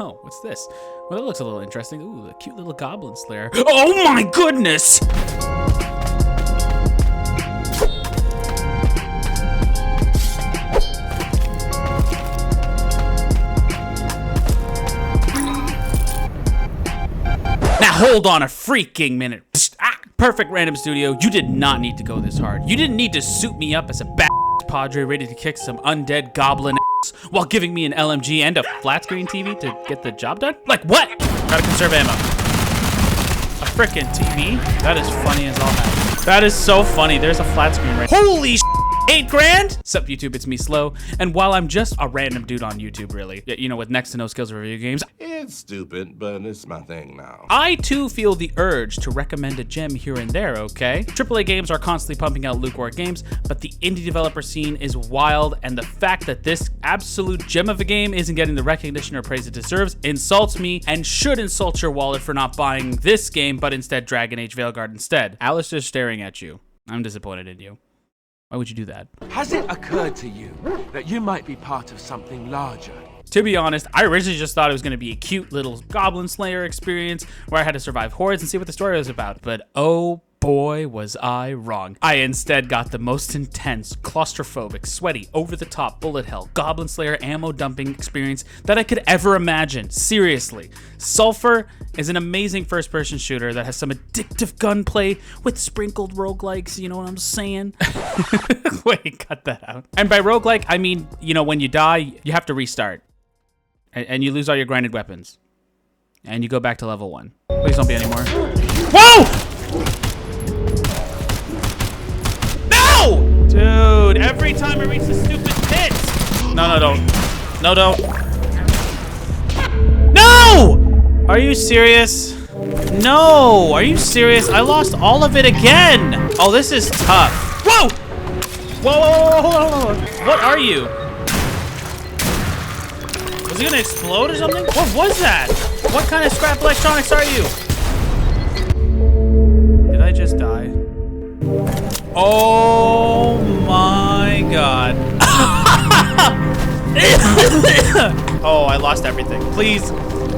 Oh, what's this? Well, that looks a little interesting. Ooh, a cute little goblin slayer. Oh my goodness! Now hold on a freaking minute. Perfect random studio. You did not need to go this hard. You didn't need to suit me up as a bad padre ready to kick some undead goblin ass while giving me an LMG and a flat screen TV to get the job done? Like what? Gotta conserve ammo. A frickin' TV? That is funny as all hell. That is so funny. There's a flat screen right. Holy sh! 8 grand? Sup YouTube, it's me Slow. And while I'm just a random dude on YouTube really, you know, with next to no skills for video games, it's stupid, but it's my thing now. I too feel the urge to recommend a gem here and there, okay? AAA games are constantly pumping out lukewarm games, but the indie developer scene is wild, and the fact that this absolute gem of a game isn't getting the recognition or praise it deserves insults me and should insult your wallet for not buying this game, but instead Dragon Age Veilguard instead. Alistair's staring at you. I'm disappointed in you. Why would you do that? Has it occurred to you that you might be part of something larger? To be honest, I originally just thought it was going to be a cute little Goblin Slayer experience where I had to survive hordes and see what the story was about. But oh boy, was I wrong. I instead got the most intense, claustrophobic, sweaty, over-the-top, bullet hell, Goblin Slayer ammo dumping experience that I could ever imagine. Seriously. Sulfur is an amazing first-person shooter that has some addictive gunplay with sprinkled roguelikes, you know what I'm saying? Wait, cut that out. And by roguelike, I mean, you know, when you die, you have to restart. And you lose all your grinded weapons. And you go back to level 1. Please don't be anymore. Whoa! No! Dude, every time I reach the stupid pit. No, don't. No, don't. No! Are you serious? No, are you serious? I lost all of it again. Oh, this is tough. Whoa! Whoa, hold on. What are you? Was it gonna explode or something? What was that? What kind of scrap electronics are you? Did I just die? Oh my god. Oh, I lost everything. Please.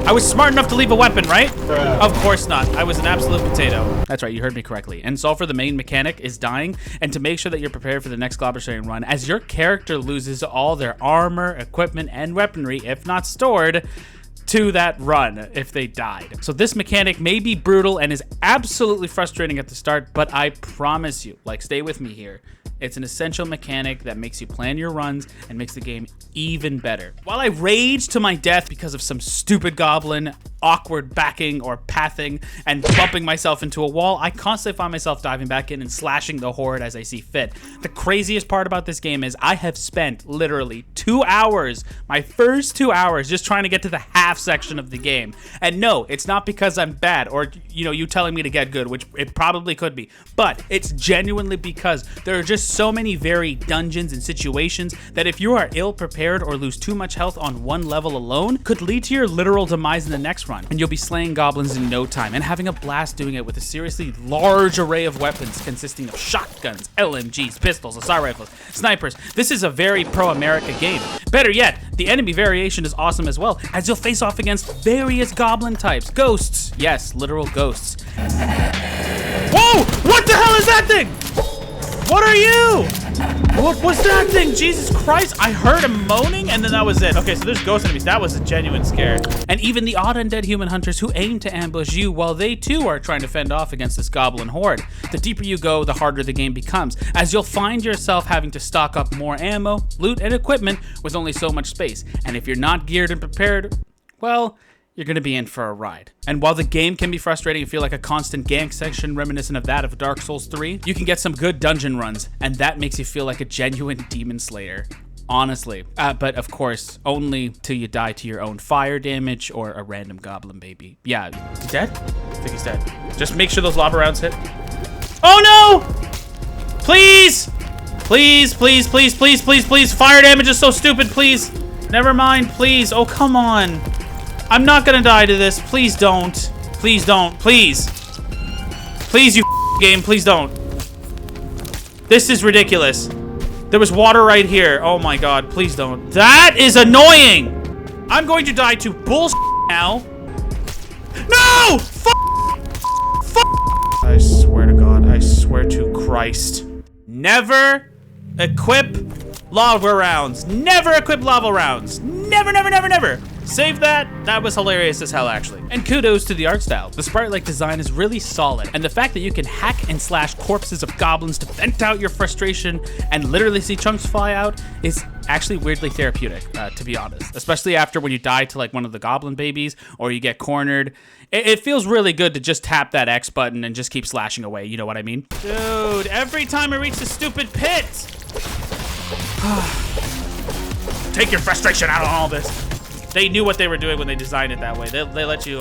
I was smart enough to leave a weapon, right? Of course not. I was an absolute potato. That's right, you heard me correctly. And Sulfur, the main mechanic, is dying, and to make sure that you're prepared for the next Goblin Slayer run, as your character loses all their armor, equipment, and weaponry, if not stored, to that run if they died. So this mechanic may be brutal and is absolutely frustrating at the start, but I promise you, like, stay with me here. It's an essential mechanic that makes you plan your runs and makes the game even better. While I rage to my death because of some stupid goblin awkward backing or pathing and bumping myself into a wall, I constantly find myself diving back in and slashing the horde as I see fit. The craziest part about this game is I have spent literally 2 hours, my first 2 hours, just trying to get to the half section of the game. And no, it's not because I'm bad or, you know, you telling me to get good, which it probably could be, but it's genuinely because there are just so many varied dungeons and situations that if you are ill prepared or lose too much health on one level alone, could lead to your literal demise in the next run, and you'll be slaying goblins in no time and having a blast doing it with a seriously large array of weapons consisting of shotguns, LMGs, pistols, assault rifles, snipers. This is a very pro-America game. Better yet, the enemy variation is awesome as well, as you'll face off against various goblin types, ghosts, yes, literal ghosts. Whoa! What the hell is that thing? What are you? What was that thing? Jesus Christ, I heard him moaning and then that was it. Okay, so there's ghost enemies. That was a genuine scare. And even the odd undead human hunters who aim to ambush you while they too are trying to fend off against this goblin horde. The deeper you go, the harder the game becomes, as you'll find yourself having to stock up more ammo, loot, and equipment with only so much space. And if you're not geared and prepared, well, you're gonna be in for a ride. And while the game can be frustrating and feel like a constant gank section reminiscent of that of Dark Souls 3, you can get some good dungeon runs, and that makes you feel like a genuine demon slayer. Honestly. But of course, only till you die to your own fire damage or a random goblin baby. Yeah, he's dead? I think he's dead. Just make sure those lava rounds hit. Oh no! Please! Please, please, please, please, please, please. Fire damage is so stupid, please. Never mind, please. Oh, come on. I'm not gonna die to this. Please don't. Please don't. Please. Please, you game. Please don't. This is ridiculous. There was water right here. Oh my god. Please don't. That is annoying. I'm going to die to bullshit now. No! I swear to God, I swear to Christ. Never equip lava rounds. Never equip lava rounds. Never, never, never, never. Save that. That was hilarious as hell, actually. And kudos to the art style. The sprite-like design is really solid. And the fact that you can hack and slash corpses of goblins to vent out your frustration and literally see chunks fly out is actually weirdly therapeutic, to be honest. Especially after when you die to like one of the goblin babies or you get cornered. It feels really good to just tap that X button and just keep slashing away. You know what I mean? Dude, every time I reach the stupid pit. Take your frustration out on all this. They knew what they were doing when they designed it that way. They let you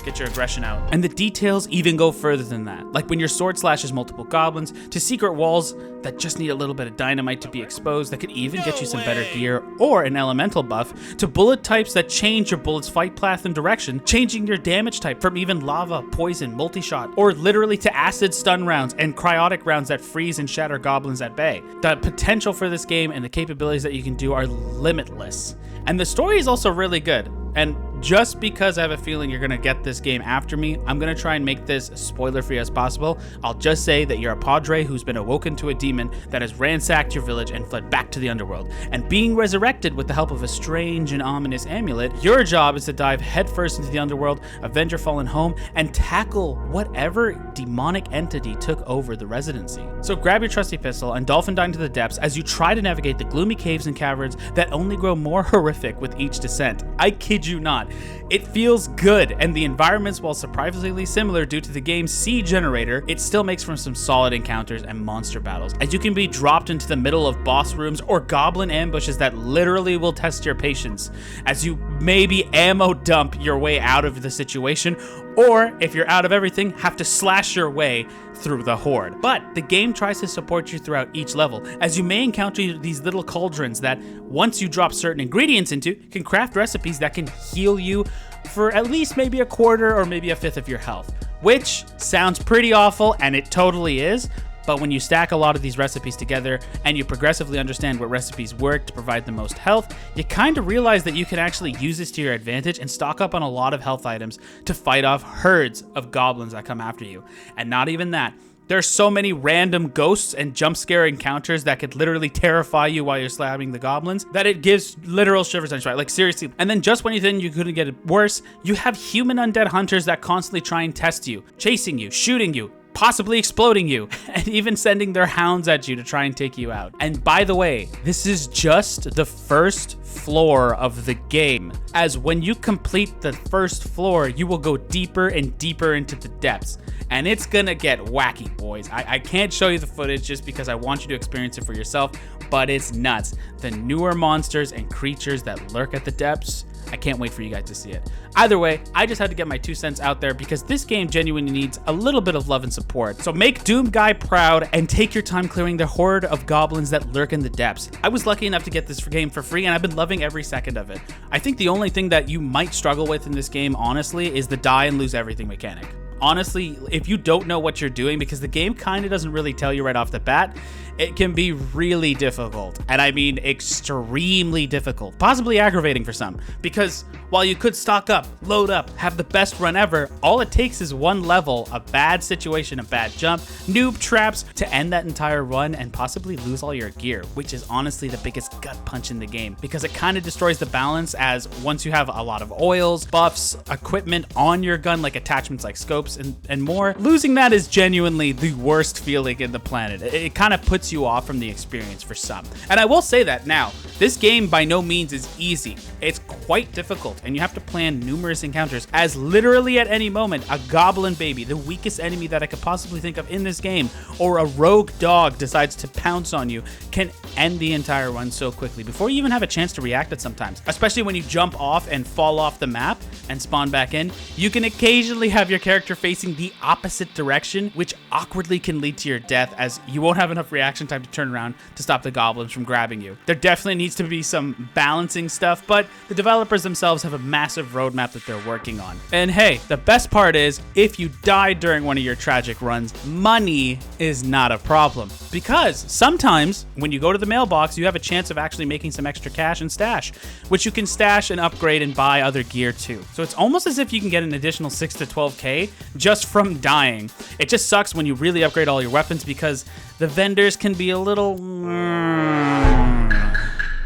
get your aggression out. And the details even go further than that. Like when your sword slashes multiple goblins, to secret walls that just need a little bit of dynamite to be exposed that could even get you some better gear or an elemental buff, to bullet types that change your bullet's fight path and direction, changing your damage type from even lava, poison, multi-shot, or literally to acid stun rounds and cryotic rounds that freeze and shatter goblins at bay. The potential for this game and the capabilities that you can do are limitless. And the story is also really good. And just because I have a feeling you're gonna get this game after me, I'm gonna try and make this as spoiler-free as possible. I'll just say that you're a padre who's been awoken to a demon that has ransacked your village and fled back to the underworld. And being resurrected with the help of a strange and ominous amulet, your job is to dive headfirst into the underworld, avenge your fallen home, and tackle whatever demonic entity took over the residency. So grab your trusty pistol and dolphin dive into the depths as you try to navigate the gloomy caves and caverns that only grow more horrific with each descent. I kid you not. It feels good, and the environments, while surprisingly similar due to the game's seed generator, it still makes for some solid encounters and monster battles, as you can be dropped into the middle of boss rooms or goblin ambushes that literally will test your patience, as you maybe ammo dump your way out of the situation, or if you're out of everything, have to slash your way through the horde. But the game tries to support you throughout each level, as you may encounter these little cauldrons that, once you drop certain ingredients into, can craft recipes that can heal you for at least maybe a quarter or maybe a fifth of your health, which sounds pretty awful, and it totally is. But when you stack a lot of these recipes together and you progressively understand what recipes work to provide the most health, you kind of realize that you can actually use this to your advantage and stock up on a lot of health items to fight off herds of goblins that come after you. And not even that. There's so many random ghosts and jump scare encounters that could literally terrify you while you're slamming the goblins that it gives literal shivers on your spine. Like, seriously. And then just when you think you couldn't get it worse, you have human undead hunters that constantly try and test you, chasing you, shooting you, possibly exploding you, and even sending their hounds at you to try and take you out. And by the way, this is just the first floor of the game, as when you complete the first floor, you will go deeper and deeper into the depths. And it's gonna get wacky, boys. I can't show you the footage just because I want you to experience it for yourself, but it's nuts. The newer monsters and creatures that lurk at the depths, I can't wait for you guys to see it. Either way, I just had to get my 2 cents out there because this game genuinely needs a little bit of love and support. So make Doom Guy proud and take your time clearing the horde of goblins that lurk in the depths. I was lucky enough to get this game for free, and I've been loving every second of it. I think the only thing that you might struggle with in this game, honestly, is the die and lose everything mechanic. Honestly, if you don't know what you're doing, because the game kind of doesn't really tell you right off the bat, it can be really difficult. And I mean extremely difficult, possibly aggravating for some, because while you could stock up, load up, have the best run ever, all it takes is one level, a bad situation, a bad jump, noob traps to end that entire run and possibly lose all your gear, which is honestly the biggest gut punch in the game, because it kind of destroys the balance, as once you have a lot of oils, buffs, equipment on your gun, like attachments like scopes and more, losing that is genuinely the worst feeling in the planet. It kind of puts you off from the experience for some. And I will say that now, this game by no means is easy. It's quite difficult, and you have to plan numerous encounters, as literally at any moment, a goblin baby, the weakest enemy that I could possibly think of in this game, or a rogue dog decides to pounce on you, can end the entire run so quickly before you even have a chance to react it sometimes, especially when you jump off and fall off the map and spawn back in, you can occasionally have your character facing the opposite direction, which awkwardly can lead to your death as you won't have enough reaction time to turn around to stop the goblins from grabbing you. There definitely needs to be some balancing stuff, but the developers themselves have a massive roadmap that they're working on. And hey, the best part is, if you died during one of your tragic runs, money is not a problem. Because sometimes when you go to the mailbox, you have a chance of actually making some extra cash and stash, which you can stash and upgrade and buy other gear too. So it's almost as if you can get an additional 6 to 12k just from dying. It just sucks when you really upgrade all your weapons because the vendors can be a little...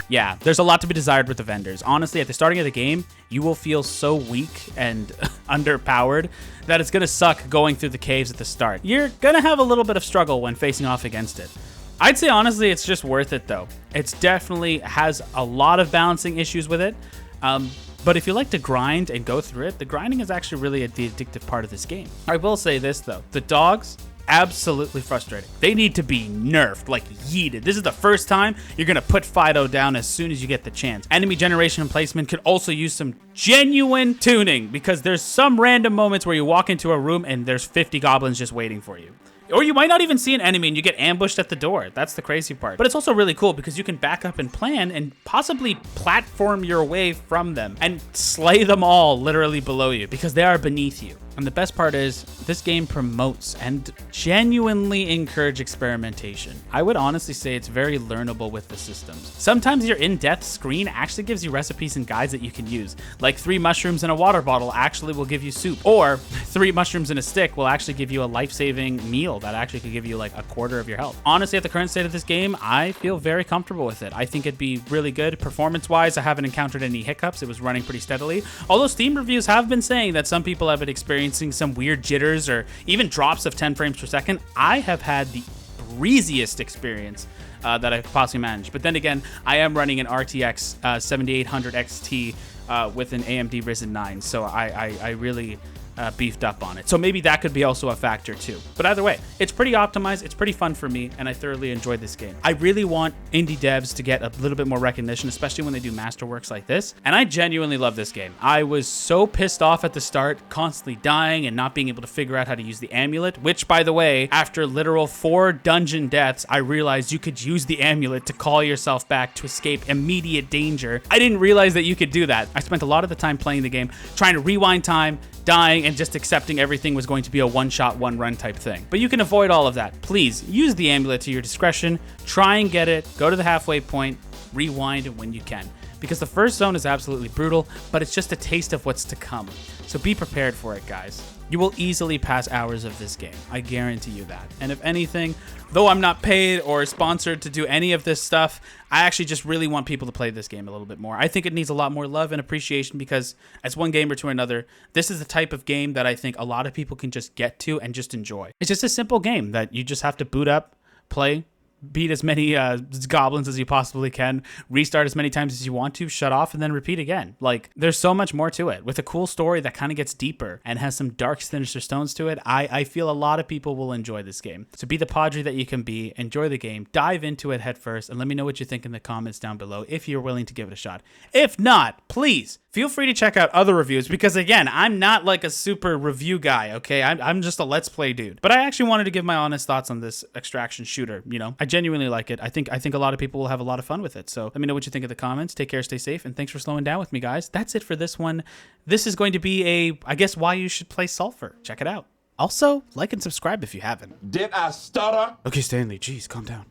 Yeah, there's a lot to be desired with the vendors. Honestly, at the starting of the game, you will feel so weak and underpowered that it's gonna suck going through the caves at the start. You're gonna have a little bit of struggle when facing off against it. I'd say honestly, it's just worth it though. It's definitely has a lot of balancing issues with it. But if you like to grind and go through it, the grinding is actually really the addictive part of this game. I will say this though, the dogs, absolutely frustrating. They need to be nerfed, like yeeted. This is the first time you're gonna put Fido down as soon as you get the chance. Enemy generation and placement could also use some genuine tuning because there's some random moments where you walk into a room and there's 50 goblins just waiting for you. Or you might not even see an enemy and you get ambushed at the door. That's the crazy part. But it's also really cool because you can back up and plan and possibly platform your way from them and slay them all literally below you because they are beneath you. And the best part is this game promotes and genuinely encourages experimentation. I would honestly say it's very learnable with the systems. Sometimes your in-depth screen actually gives you recipes and guides that you can use. Like 3 mushrooms in a water bottle actually will give you soup, or 3 mushrooms in a stick will actually give you a life-saving meal that actually could give you like a quarter of your health. Honestly, at the current state of this game, I feel very comfortable with it. I think it'd be really good. Performance-wise, I haven't encountered any hiccups. It was running pretty steadily. Although Steam reviews have been saying that some people have been experiencing some weird jitters or even drops of 10 frames per second, I have had the breeziest experience that I could possibly manage. But then again, I am running an RTX 7800 XT with an AMD Ryzen 9, so I really beefed up on it. So maybe that could be also a factor too. But either way, it's pretty optimized, it's pretty fun for me, and I thoroughly enjoyed this game. I really want indie devs to get a little bit more recognition, especially when they do masterworks like this. And I genuinely love this game. I was so pissed off at the start, constantly dying and not being able to figure out how to use the amulet, which by the way, after literal 4 dungeon deaths, I realized you could use the amulet to call yourself back to escape immediate danger. I didn't realize that you could do that. I spent a lot of the time playing the game, trying to rewind time, dying, and just accepting everything was going to be a one-shot, one-run type thing. But you can avoid all of that. Please, use the amulet to your discretion, try and get it, go to the halfway point, rewind when you can. Because the first zone is absolutely brutal, but it's just a taste of what's to come. So be prepared for it, guys. You will easily pass hours of this game. I guarantee you that. And if anything, though I'm not paid or sponsored to do any of this stuff, I actually just really want people to play this game a little bit more. I think it needs a lot more love and appreciation because as one gamer to another, this is the type of game that I think a lot of people can just get to and just enjoy. It's just a simple game that you just have to boot up, play, beat as many goblins as you possibly can, restart as many times as you want to, shut off, and then repeat again. Like, there's so much more to it. With a cool story that kind of gets deeper and has some dark, sinister stones to it, I feel a lot of people will enjoy this game. So be the Padre that you can be, enjoy the game, dive into it head first, and let me know what you think in the comments down below if you're willing to give it a shot. If not, please feel free to check out other reviews because, again, I'm not like a super review guy, okay? I'm just a Let's Play dude. But I actually wanted to give my honest thoughts on this extraction shooter, you know? I genuinely like it. I think a lot of people will have a lot of fun with it. So let me know what you think in the comments. Take care, stay safe, and thanks for slowing down with me, guys. That's it for this one. This is going to be I guess why you should play Sulfur. Check it out. Also, like and subscribe if you haven't. Did I stutter? Okay, Stanley, geez, calm down.